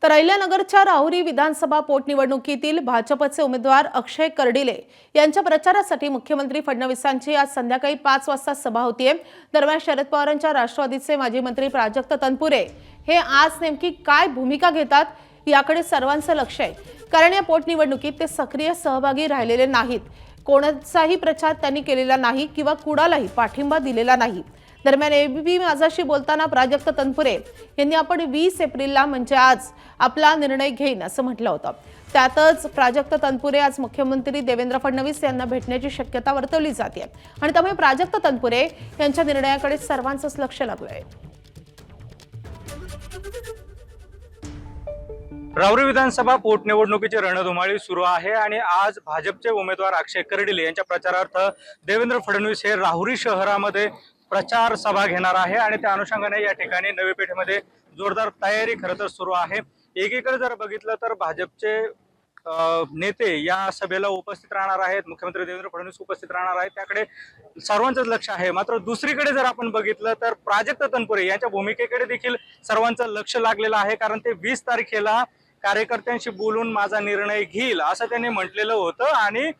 तर अहिल्यानगरच्या राहुरी विधानसभा पोटनिवडणुकीतील भाजपचे उमेदवार अक्षय कर्डिले यांच्या प्रचारासाठी मुख्यमंत्री फडणवीसांची आज संध्याकाळी 5 वाजता सभा होतीये। दरम्यान शरद पवारांच्या राष्ट्रवादीचे माजी मंत्री प्राजक्त तनपुरे हे आज नेमकी काय भूमिका घेतात याकडे सर्वांचं लक्ष आहे, कारण या पोटनिवडणुकीत ते सक्रिय सहभागी राहिलेले नाहीत। कोणाचाही प्रचार त्यांनी केलेला नाही किंवा कुणालाही पाठिंबा दिलेला नाही। दरम्यान एबीपी माझाशी बोलताना प्राजक्त तनपुरे यांनी आपण 20 एप्रिलला म्हणजे आज आपला निर्णय घेईन असं म्हटलं होतं। त्यातच प्राजक्त तनपुरे आज मुख्यमंत्री देवेंद्र फडणवीस यांना भेटण्याची शक्यता वर्तवली जाते आणि त्यामुळे प्राजक्त तनपुरे यांच्या निर्णयाकडे सर्वांचंच लक्ष लागलंय। राहुरी विधानसभा पोटनिवडणुकीची रणधुमाळी सुरू आहे आणि आज भाजपचे उमेदवार अक्षय कर्डिले यांच्या प्रचारार्थ देवेंद्र फडणवीस हे राहुरी शहरामध्ये प्रचार सभा घेणार आहे आणि त्या अनुषंगाने या ठिकाणी नवी पेठेमध्ये जोरदार तयारी खरं तर सुरू आहे। एकीकडे जर बघितलं तर भाजपचे नेते या सभेला उपस्थित राहणार आहेत, मुख्यमंत्री देवेंद्र फडणवीस उपस्थित राहणार आहेत, त्याकडे सर्वांचंच लक्ष आहे। मात्र दुसरीकडे जर आपण बघितलं तर प्राजक्त तनपुरे यांच्या भूमिकेकडे देखील सर्वांचं लक्ष लागलेलं आहे, कारण ते 20 तारखेला कार्यकर्त्यांशी बोलून माझा निर्णय घेईल असं त्यांनी म्हटलेलं होतं आणि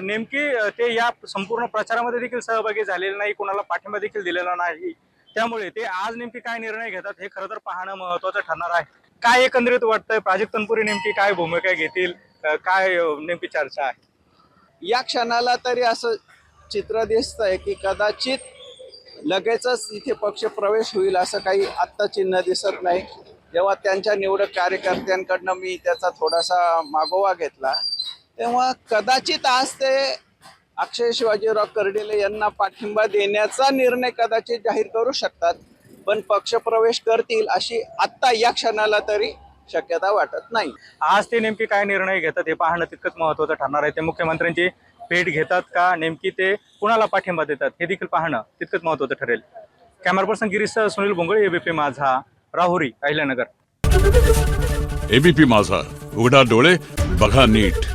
नेमकी ते या संपूर्ण प्रचारामध्ये देखील सहभागी झालेले नाही, कोणाला पाठिंबा देखील दिलेला नाही। त्यामुळे ते आज नेमकी काय निर्णय घेतात हे खरं तर पाहणं महत्त्वाचं ठरणार आहे। काय एकंदरीत वाटतंय, प्राजक्त तनपुरे नेमकी काय भूमिका घेतील, काय नेमकी चर्चा आहे? या क्षणाला तरी असं चित्र दिसतंय की कदाचित लगेचच इथे पक्ष प्रवेश होईल असं काही आत्ता चिन्ह दिसत नाही। जेव्हा त्यांच्या निवडक कार्यकर्त्यांकडनं मी त्याचा थोडासा मागोवा घेतला तेव्हा कदाचित आज ते अक्षय शिवाजीराव कर्डिले यांना पाठिंबा देण्याचा निर्णय कदाचित जाहीर करू शकतात, पण पक्षप्रवेश करतील अशी आत्ता या क्षणाला तरी शक्यता वाटत नाही। आज ते नेमकी काय निर्णय घेतात हे पाहणं तितकंच महत्त्वाचं ठरणार आहे। ते मुख्यमंत्र्यांची भेट घेतात का, नेमकी ते कुणाला पाठिंबा देतात हे देखील पाहणं तितकंच महत्त्वाचं ठरेल। कॅमेरा पर्सन गिरीशसह सुनील भोंगळे, एबीपी माझा, राहुरी, अहिल्यानगर। एबीपी माझा, उघडा डोळे बघा नीट।